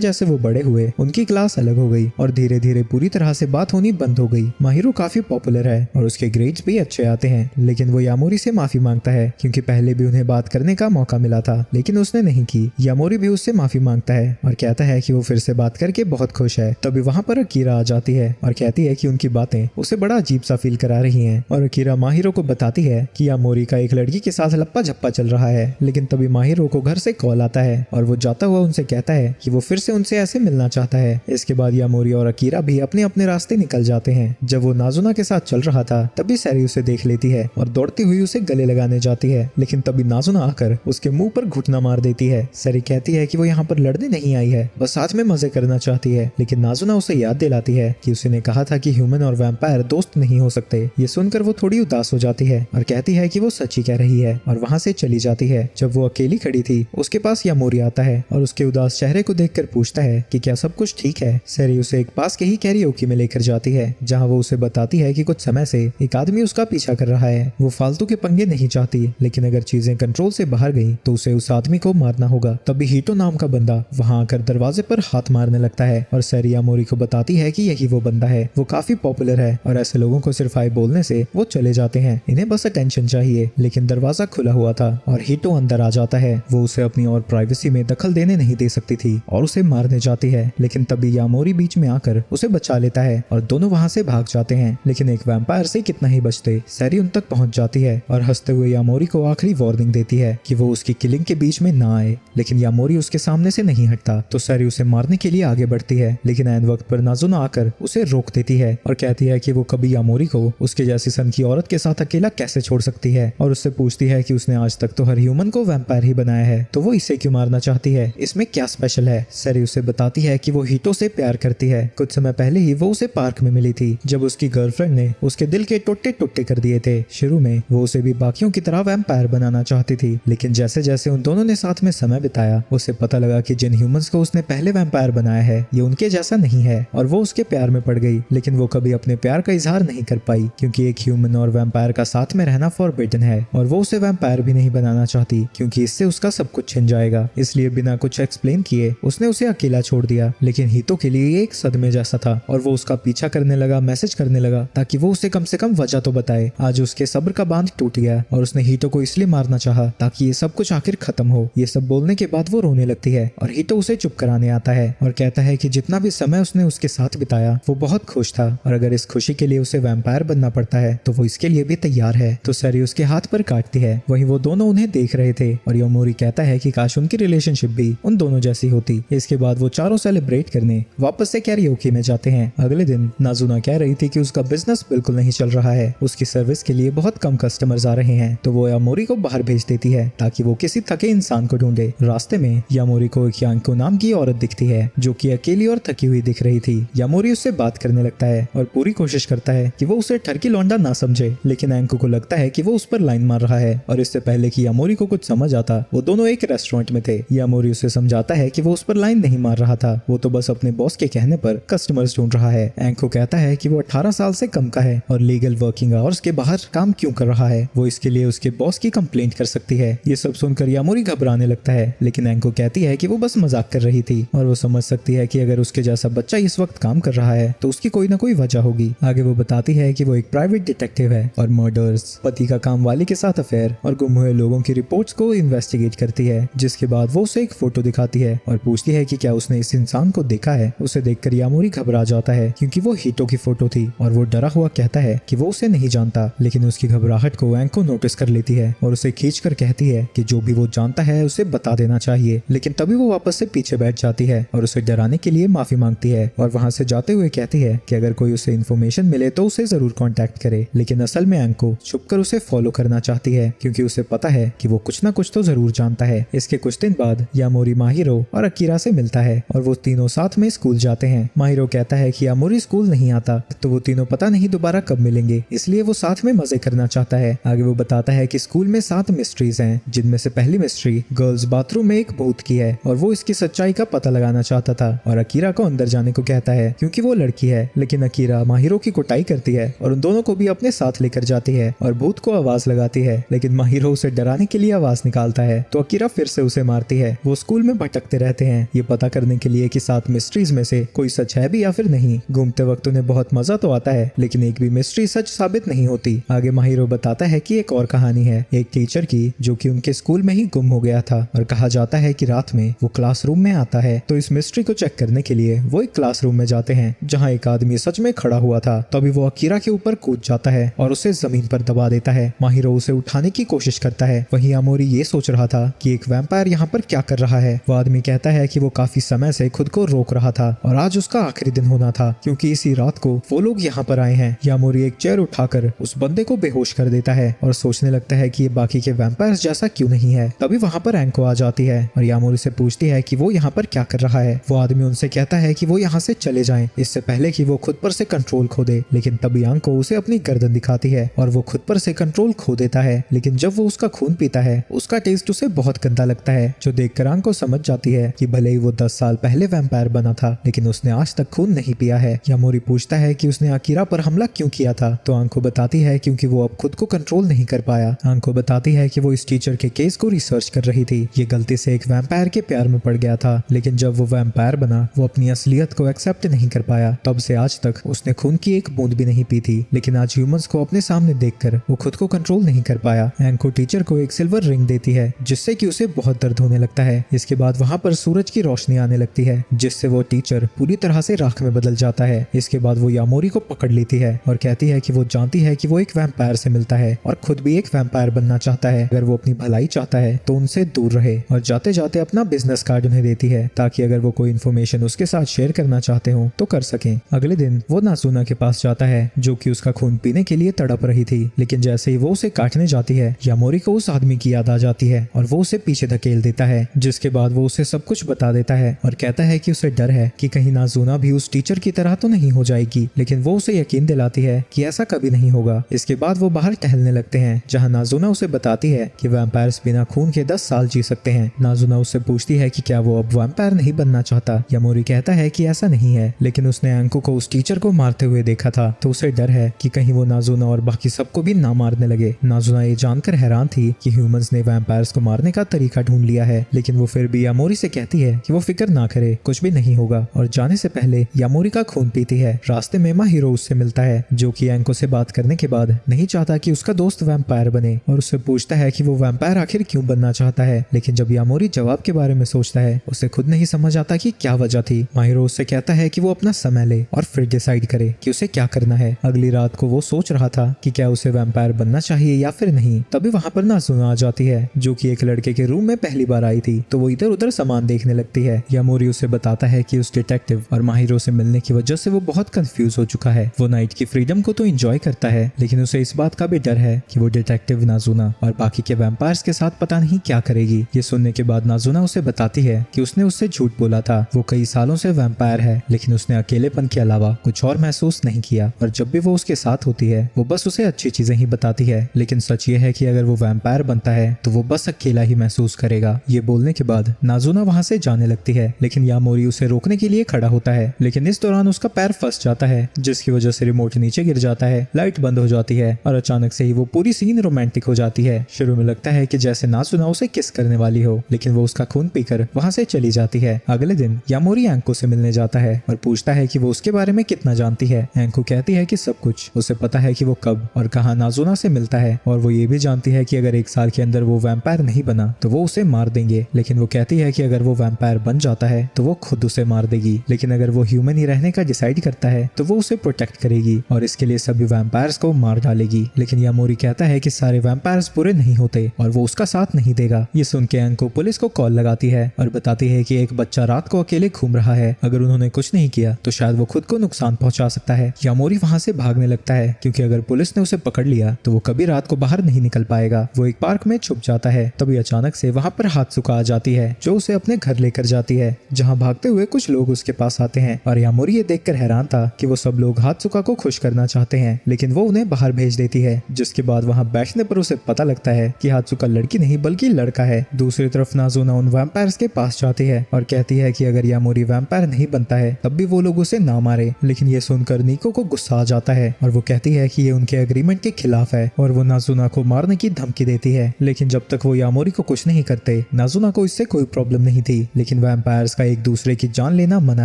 जैसे वो बड़े हुए उनकी क्लास अलग हो गई और धीरे धीरे पूरी तरह से बात होनी बंद हो गई। माहिरो काफी पॉपुलर है और उसके ग्रेड्स भी अच्छे आते हैं, लेकिन वो यामोरी से माफी मांगता है क्योंकि पहले भी उन्हें बात करने का मौका मिला था लेकिन उसने नहीं की। यामोरी भी उससे माफी मांगता है और कहता है कि वो फिर से बात करके बहुत खुश है। तभी वहाँ पर अकीरा आ जाती है और कहती है कि उनकी बातें उसे बड़ा अजीब सा फील करा रही हैं और अकीरा माहिरो को बताती है कि यामोरी का एक लड़की के साथ लप्पा झप्पा चल रहा है। लेकिन तभी माहिरो को घर से कॉल आता है और वो जाता हुआ उनसे कहता है कि वो फिर से उनसे ऐसे मिलना चाहता है। इसके बाद यामोरी और अकीरा भी अपने अपने रास्ते निकल जाते हैं। जब वो नाजुना के साथ चल रहा था तभी सैरी उसे देख लेती है और दौड़ती हुई उसे गले लगाने जाती है, लेकिन तभी नाजुना आकर उसके मुंह पर घुटना मार देती है। सैरी कहती है कि वो यहाँ पर लड़ने नहीं आई है, बस साथ में मजे करना चाहती है, लेकिन नाजुना उसे याद दिलाती है कि उसने कहा था कि ह्यूमन और वैम्पायर दोस्त नहीं हो सकते। ये सुनकर वो थोड़ी उदास हो जाती है और कहती है कि वो सच ही कह रही है और वहाँ से चली जाती है। जब वो अकेली खड़ी थी उसके पास यामोरी आता है और उसके उदास चेहरे को देखकर पूछता है कि क्या सब कुछ ठीक है। सैरी उसे एक पास के ही कैरियोकी में लेकर जाती है जहाँ वो उसे बताती है कि कुछ समय से एक आदमी उसका पीछा कर रहा है। वो फालतू के पंगे नहीं चाहती, लेकिन अगर चीजें कंट्रोल से बाहर गई तो उसे उस आदमी को मारना होगा। तभी हीटो नाम का बंदा वहाँ आकर दरवाजे पर हाथ मारने लगता है और सैरी यामोरी को बताती है कि यही वो बंदा है। वो काफी पॉपुलर है और ऐसे लोगों को सिर्फ हाय बोलने से वो चले जाते हैं, इन्हें बस अटेंशन चाहिए। लेकिन दरवाजा खुला हुआ था और हीटो अंदर आ जाता है। वो उसे अपनी और प्राइवेसी में दखल देने नहीं दे सकती थी और उसे मारने जाती है, लेकिन तभी यामोरी बीच में आकर उसे बचा लेता है और दोनों वहाँ से भाग जाते हैं। लेकिन एक वैम्पायर से कितना ही बचते, सैरी उन तक पहुंच जाती है और हंसते हुए यामोरी को आखिरी वार्निंग देती है कि वो उसकी किलिंग के बीच में ना आए, लेकिन यामोरी उसके सामने से नहीं हटता तो सैरी उसे मारने के लिए आगे बढ़ती है, लेकिन ऐन वक्त पर नाजुना आकर उसे रोक देती है और कहती है कि वो कभी यामोरी को उसके जैसी सन की औरत के साथ अकेला कैसे छोड़ सकती है और उससे पूछती है कि उसने आज तक तो हर ह्यूमन को वैम्पायर ही बनाया है, तो वो इसे क्यों मारना चाहती है, इसमें क्या स्पेशल है। सैरी उसे बताती है कि वो हीटो से प्यार करती है। कुछ समय पहले ही वो उसे पार्क में मिली थी जब उसकी गर्लफ्रेंड ने उसके दिल के टुट्टे टुट्टे कर दिए थे। शुरू में वो उसे भी बाकियों की तरह वैम्पायर बनाना चाहती थी, लेकिन जैसे जैसे उन दोनों ने साथ में समय बिताया उसे पता लगा कि जिन ह्यूमंस को उसने पहले वैम्पायर बनाया है ये उनके जैसा नहीं है और वो उसके प्यार में पड़ गई। लेकिन वो कभी अपने प्यार का इजहार नहीं कर पाई क्योंकि एक ह्यूमन और वैम्पायर का साथ में रहना फॉरबिडन है और वो उसे वैम्पायर भी नहीं बनाना चाहती क्योंकि इससे उसका सब कुछ छिन जाएगा। इसलिए बिना कुछ एक्सप्लेन किए उसने उसे अकेला छोड़ दिया। लेकिन हीतो के लिए ये एक सदमे जैसा था और वो उसका पीछा करने लगा, मैसेज करने लगा ताकि वो उसे कम से कम वजह तो बताए। आज उसके सब्र का बांध टूट गया और उसने हीतो को इसलिए मारना चाहा ताकि ये सब कुछ आखिर खत्म हो। ये सब बोलने के बाद वो रोने लगती है और हीतो उसे चुप कराने आता है और कहता है कि जितना भी समय उसने उसके साथ बिताया वो बहुत खुश था और अगर इस खुशी के लिए उसे वैम्पायर बनना पड़ता है तो वो इसके लिए भी तैयार है। तो सैरी उसके हाथ पर काटती है। वहीं वो दोनों उन्हें देख रहे थे और यामोरी कहता है कि काश उनकी रिलेशनशिप भी उन दोनों जैसी होती। इसके बाद वो चारों सेलिब्रेट करने वापस से कैरियोकी में जाते हैं। अगले दिन नाजुना कह रही थी कि उसका बिजनेस बिल्कुल नहीं चल रहा है, उसकी सर्विस के लिए बहुत कम कस्टमर्स आ रहे हैं, तो वो यामोरी को बाहर भेज देती है ताकि वो किसी थके इंसान को ढूंढे। रास्ते में यामोरी को एक यांको नाम की औरत दिखती है जो कि अकेली और थकी हुई दिख रही थी। यामोरी उससे बात करने लगता है और पूरी कोशिश करता है कि वो उसे ठरकी लौंडा ना समझे, लेकिन एंको को लगता है कि वो उस पर लाइन मार रहा है और इससे पहले कि यामोरी को कुछ समझ आता वो दोनों एक रेस्टोरेंट में थे। यामोरी उसे समझाता है कि वो उस पर लाइन नहीं मार रहा था, वो तो बस अपने बॉस के कहने पर कस्टमर्स ढूंढ रहा है। एंको कहता है कि वो 18 साल से कम का है और लीगल वर्किंग आवर्स के बाहर काम क्यों कर रहा है, वो इसके लिए उसके बॉस की कंप्लेंट कर सकती है। ये सब सुनकर यामोरी घबराने लगता है, लेकिन एंको कहती है कि वो बस मजाक कर रही थी और वो समझ सकती है कि अगर उसके जैसा बच्चा इस वक्त काम कर रहा है तो उसकी कोई ना कोई वजह होगी। आगे वो बताती है कि वो एक प्राइवेट डिटेक्टिव है और मर्डर्स, पति का काम वाली के साथ अफेयर और गुम हुए लोगों की रिपोर्ट्स को इन्वेस्टिगेट करती है। जिसके बाद वो उसे एक फोटो दिखाती है और पूछती है कि क्या उसने इस इंसान को देखा है। उसे देखकर यामोरी घबरा जाता है क्योंकि वो हीटो की फोटो थी और वो डरा हुआ कहता है कि वो उसे नहीं जानता, लेकिन उसकी घबराहट को एंको नोटिस कर लेती है और उसे खींचकर कहती है कि जो भी वो जानता है उसे बता देना चाहिए। लेकिन तभी वो वापस से पीछे बैठ जाती है और उसे डराने के लिए माफी मांगती है और वहां से जाते हुए कहती है कि अगर कोई उसे इन्फॉर्मेशन मिले तो उसे जरूर कांटेक्ट करे। लेकिन असल में एंको छुपकर उसे फॉलो करना चाहती है क्योंकि उसे पता है कि वो कुछ ना कुछ तो जरूर जानता है। इसके कुछ दिन बाद यामोरी माहिरो और अकीरा से मिलता है और वो तीनों साथ में स्कूल जाते हैं। माहिरो कहता है कि यामोरी स्कूल नहीं आता तो वो तीनों पता नहीं दोबारा कब मिलेंगे, इसलिए वो साथ में मजे करना चाहता है। आगे वो बताता है कि स्कूल में 7 मिस्ट्रीज हैं, जिनमें से पहली मिस्ट्री गर्ल्स बाथरूम में एक भूत की है और वो इसकी सच्चाई का पता लगाना बुलाना चाहता था और अकीरा को अंदर जाने को कहता है क्योंकि वो लड़की है, लेकिन अकीरा माहिरो की कुटाई करती है और उन दोनों को भी अपने साथ लेकर जाती है और भूत को आवाज लगाती है, लेकिन माहिरो उसे डराने के लिए आवाज निकालता है तो अकीरा फिर से उसे मारती है। वो स्कूल में भटकते रहते हैं ये पता करने के लिए कि 7 मिस्ट्रीज में से कोई सच है भी या फिर नहीं। घूमते वक्त उन्हें बहुत मजा तो आता है, लेकिन एक भी मिस्ट्री सच साबित नहीं होती। आगे माहिरो बताता है कि एक और कहानी है एक टीचर की जो कि उनके स्कूल में ही गुम हो गया था और कहा जाता है कि रात में वो क्लासरूम में आता है। तो इस मिस्ट्री को चेक करने के लिए वो एक क्लासरूम में जाते हैं जहाँ एक आदमी सच में खड़ा हुआ था। तभी वो अकीरा के ऊपर कूद जाता है और उसे जमीन पर दबा देता है। माहिरो उसे उठाने की कोशिश करता है। वहीं आमोरी ये सोच रहा था कि एक वैम्पायर यहाँ पर क्या कर रहा है। वो आदमी कहता है कि वो काफी समय से खुद को रोक रहा था और आज उसका आखिरी दिन होना था क्योंकि इसी रात को वो लोग यहाँ पर आए हैं। यामोरी एक चेयर उठाकर उस बंदे को बेहोश कर देता है और सोचने लगता है कि ये बाकी के वैम्पायर्स जैसा क्यों नहीं है। तभी वहाँ पर एंको आ जाती है और यामोरी से पूछती है कि वो यहाँ पर क्या कर रहा है। वो आदमी उनसे कहता है कि वो यहाँ से चले जाएं इससे पहले कि वो खुद पर से कंट्रोल खो दे, लेकिन तभी एंको उसे अपनी गर्दन दिखाती है और वो खुद पर से कंट्रोल खो देता है। लेकिन जब वो उसका खून पीता है उसका टेस्ट उसे बहुत गंदा लगता है, जो देखकर एंको समझ जाती है कि भले ही वो 10 साल पहले वैम्पायर बना था लेकिन उसने आज तक खून नहीं पिया है। यामोरी पूछता है कि उसने अकीरा पर हमला क्यों किया था तो एंको बताती है क्योंकि वो अब खुद को कंट्रोल नहीं कर पाया। एंको बताती है कि वो इस टीचर के केस को रिसर्च कर रही थी। ये गलती से एक वैम्पायर के प्यार में पड़ गया था, लेकिन जब वो वैम्पायर बना वो अपनी असलियत को एक्सेप्ट नहीं कर पाया। तब से आज तक उसने खून की एक बूंद भी नहीं पी थी, लेकिन आज ह्यूमंस को अपने सामने देखकर वो खुद को कंट्रोल नहीं कर पाया। एंको टीचर को एक सिल्वर रिंग देती है जिससे कि उसे बहुत दर्द होने लगता है। इसके बाद वहाँ पर सूरज की रोशनी आने लगती है जिससे वो टीचर पूरी तरह से राख में बदल जाता है। इसके बाद वो यामोरी को पकड़ लेती है और कहती है कि वो जानती है कि वो एक वैम्पायर से मिलता है और खुद भी एक वैम्पायर बनना चाहता है। अगर वो अपनी भलाई चाहता है तो उनसे दूर रहे, और जाते जाते अपना बिजनेस कार्ड उन्हें देती है ताकि अगर वो कोई इन्फॉर्मेशन उसके साथ शेयर करना चाहते हो तो कर सकें। अगले दिन वो नाज़ुना के पास जाता है जो कि उसका खून पीने के लिए तड़प रही थी, लेकिन जैसे ही वो उसे काटने जाती है यामोरी को उस आदमी की याद आ जाती है और वो उसे पीछे धकेल देता है, जिसके बाद वो उसे सब कुछ बता देता है और कहता है कि उसे डर है कि कहीं नाज़ुना भी उस टीचर की तरह तो नहीं हो जाएगी, लेकिन वो उसे यकीन दिलाती है कि ऐसा कभी नहीं होगा। इसके बाद वो बाहर टहलने लगते हैं जहाँ नाज़ुना उसे बताती है कि वैम्पायर्स बिना खून के 10 साल जी सकते हैं। नाज़ुना उससे पूछती है कि क्या वो अब वैम्पायर नहीं बनना चाहता। यामोरी कहता है कि ऐसा नहीं है, लेकिन उसने एंको को उस टीचर को मारते हुए देखा था तो उसे डर है कि कहीं वो नाज़ुना और बाकी सबको भी ना मारने लगे। नाज़ुना ये जानकर हैरान थी कि ह्यूमंस ने वैम्पायर्स को मारने का तरीका ढूंढ लिया है, लेकिन वो फिर भी यामोरी से कहती है कि वो फिक्र ना करे, कुछ भी नहीं होगा, और जाने से पहले यामोरी का खून पीती है। रास्ते में माहिरो उससे मिलता है जो कि एंको से बात करने के बाद नहीं चाहता कि उसका दोस्त वैम्पायर बने और उससे पूछता है कि वो वैम्पायर आखिर क्यों बनना चाहता है, लेकिन जब यामोरी जवाब के बारे में सोचता है उसे खुद नहीं समझ आता कि क्या वजह थी। माहिरो उससे कहता है कि वो अपना समय ले और फिर डिसाइड करे कि उसे क्या करना है। अगली रात को वो सोच रहा था कि क्या उसे वैम्पायर बनना चाहिए या फिर नहीं, तभी वहाँ पर नाज़ुना आ जाती है जो कि एक लड़के के रूम में पहली बार आई थी, तो वो इधर उधर सामान देखने लगती है। यामोरी उसे बताता है कि उस डिटेक्टिव और माहिरो से मिलने की वजह से वो बहुत कंफ्यूज हो चुका है। वो नाइट की फ्रीडम को तो एंजॉय करता है, लेकिन उसे इस बात का भी डर है कि वो डिटेक्टिव नाज़ुना और बाकी के वैम्पायर्स के साथ पता नहीं क्या करेगी। ये सुनने के बाद नाज़ुना उसे बताती है कि उसने उससे झूठ बोला था, वो कई सालों से वैम्पायर है, लेकिन उसने अकेलेपन के अलावा कुछ और महसूस नहीं किया, और जब भी वो उसके साथ होती है वो बस उसे अच्छी चीजें ही बताती है। लेकिन सच ये है कि अगर वो वैम्पायर बनता है तो वो बस अकेला ही महसूस करेगा। ये बोलने के बाद नाज़ुना वहाँ से जाने लगती है, लेकिन यामोरी उसे रोकने के लिए खड़ा होता है, लेकिन इस दौरान उसका पैर फंस जाता है जिसकी वजह से रिमोट नीचे गिर जाता है, लाइट बंद हो जाती है और अचानक से ही वो पूरी सीन रोमांटिक हो जाती है। शुरू में लगता है कि जैसे नाज़ुना उसे किस करने वाली हो, लेकिन वो उसका खून पीकर वहाँ से चली जाती है। अगले दिन यामोरी एंको से मिलने जाता है और पूछता है कि वो उसके बारे में कितना जानती है। एंको कहती है कि सब कुछ। उसे पता है कि वो कब और कहाँ नाज़ुना से मिलता है, और वो ये भी जानती है कि अगर 1 साल के अंदर वो वैम्पायर नहीं बना तो वो उसे मार देंगे, लेकिन वो कहती है कि अगर वो वैम्पायर बन जाता है तो वो खुद उसे मार देगी, लेकिन अगर वो ह्यूमन ही रहने का डिसाइड करता है तो वो उसे प्रोटेक्ट करेगी और इसके लिए सभी वैम्पायर्स को मार डालेगी। लेकिन यामोरी कहता है कि सारे वैम्पायर्स बुरे नहीं होते और वो उसका साथ नहीं देगा। ये सुन के एंको पुलिस को कॉल लगाती है और बताती है कि एक बच्चा रात को अकेले घूम रहा है, अगर उन्होंने कुछ नहीं किया तो शायद वो खुद को नुकसान पहुंचा सकता है। यामोरी वहां से भागने लगता है क्योंकि अगर पुलिस ने उसे पकड़ लिया तो वो कभी रात को बाहर नहीं निकल पाएगा। वो एक पार्क में छुप जाता है, तभी अचानक से वहां पर हात्सुका आ जाती है जो उसे अपने घर लेकर जाती है, जहाँ भागते हुए कुछ लोग उसके पास आते हैं और यामोरी ये देखकर हैरान था कि वो सब लोग हात्सुका को खुश करना चाहते हैं, लेकिन वो उन्हें बाहर भेज देती है। जिसके बाद वहाँ बैठने पर उसे पता लगता है कि हात्सुका लड़की नहीं बल्कि लड़का है। दूसरी तरफ नाज़ुना उन वैम्पायर्स के पास जाती है और कहती कहती है कि अगर यामोरी वैम्पायर नहीं बनता है तब भी वो लोग उसे ना मारे, लेकिन ये सुनकर निको को गुस्सा आ जाता है और वो कहती है कि ये उनके एग्रीमेंट के खिलाफ है और वो नाजुना को मारने की धमकी देती है। लेकिन जब तक वो यामोरी को कुछ नहीं करते नाजुना को इससे कोई प्रॉब्लम नहीं थी, लेकिन वैम्पायर्स का एक दूसरे की जान लेना मना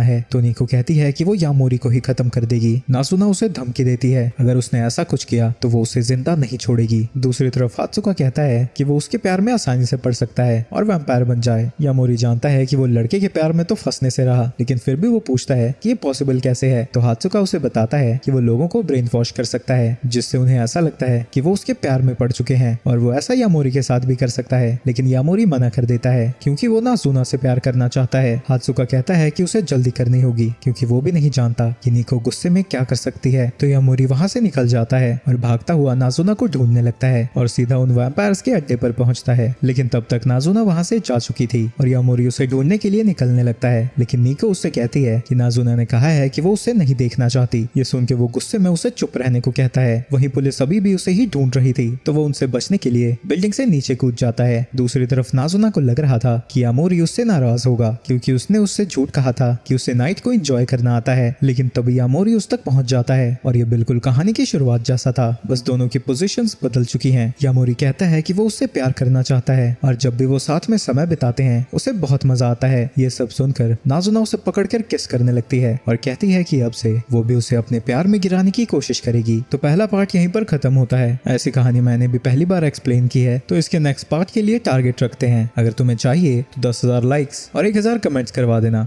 है तो निको कहती है कि वो यामोरी को ही खत्म कर देगी। नाजुना उसे धमकी देती है अगर उसने ऐसा कुछ किया तो वो उसे जिंदा नहीं छोड़ेगी। दूसरी तरफ हात्सुका कहता है कि वो उसके प्यार में आसानी से पड़ सकता है और वैम्पायर बन जाए। यामोरी जानता है कि वो लड़के के प्यार में तो फंसने से रहा, लेकिन फिर भी वो पूछता है कि ये पॉसिबल कैसे है, तो हात्सुका उसे बताता है कि वो लोगों को ब्रेन वॉश कर सकता है जिससे उन्हें ऐसा लगता है कि वो उसके प्यार में पड़ चुके हैं और वो ऐसा यामोरी के साथ भी कर सकता है, लेकिन यामोरी मना कर देता है क्योंकि वो नाजुना से प्यार करना चाहता है। हात्सुका कहता है कि उसे जल्दी करनी होगी क्योंकि वो भी नहीं जानता कि निको गुस्से में क्या कर सकती है, तो यामोरी वहां से निकल जाता है और भागता हुआ नाजुना को ढूंढने लगता है और सीधा उन वैम्पायर्स के अड्डे पर पहुंचता है। लेकिन तब तक नाजुना वहां से जा चुकी थी और यामोरी उसे ढूंढने के लिए निकलने लगता है, लेकिन निको उससे कहती है कि नाजुना ने कहा है कि वो उसे नहीं देखना चाहती। ये सुन के वो गुस्से में उसे चुप रहने को कहता है। वहीं पुलिस अभी भी उसे ही ढूंढ रही थी तो वो उनसे बचने के लिए बिल्डिंग से नीचे कूद जाता है। दूसरी तरफ नाजुना को लग रहा था कि यामोरी उससे नाराज होगा क्योंकि उसने उससे झूठ कहा था कि उसे नाइट को एंजॉय करना आता है, लेकिन तभी यामोरी उस तक पहुंच जाता है और ये बिल्कुल कहानी की शुरुआत जैसा था, बस दोनों की पोजीशंस बदल चुकी हैं। यामोरी कहता है कि वो उससे प्यार करना चाहता है और जब भी वो साथ में समय बिताते हैं उसे बहुत मजा आता है। ये सब सुनकर नाजुना उसे पकड़कर किस करने लगती है और कहती है कि अब से वो भी उसे अपने प्यार में गिराने की कोशिश करेगी। तो पहला पार्ट यहीं पर खत्म होता है। ऐसी कहानी मैंने भी पहली बार एक्सप्लेन की है, तो इसके नेक्स्ट पार्ट के लिए टारगेट रखते हैं। अगर तुम्हें चाहिए तो 10,000 लाइक्स और 1,000 कमेंट्स करवा देना।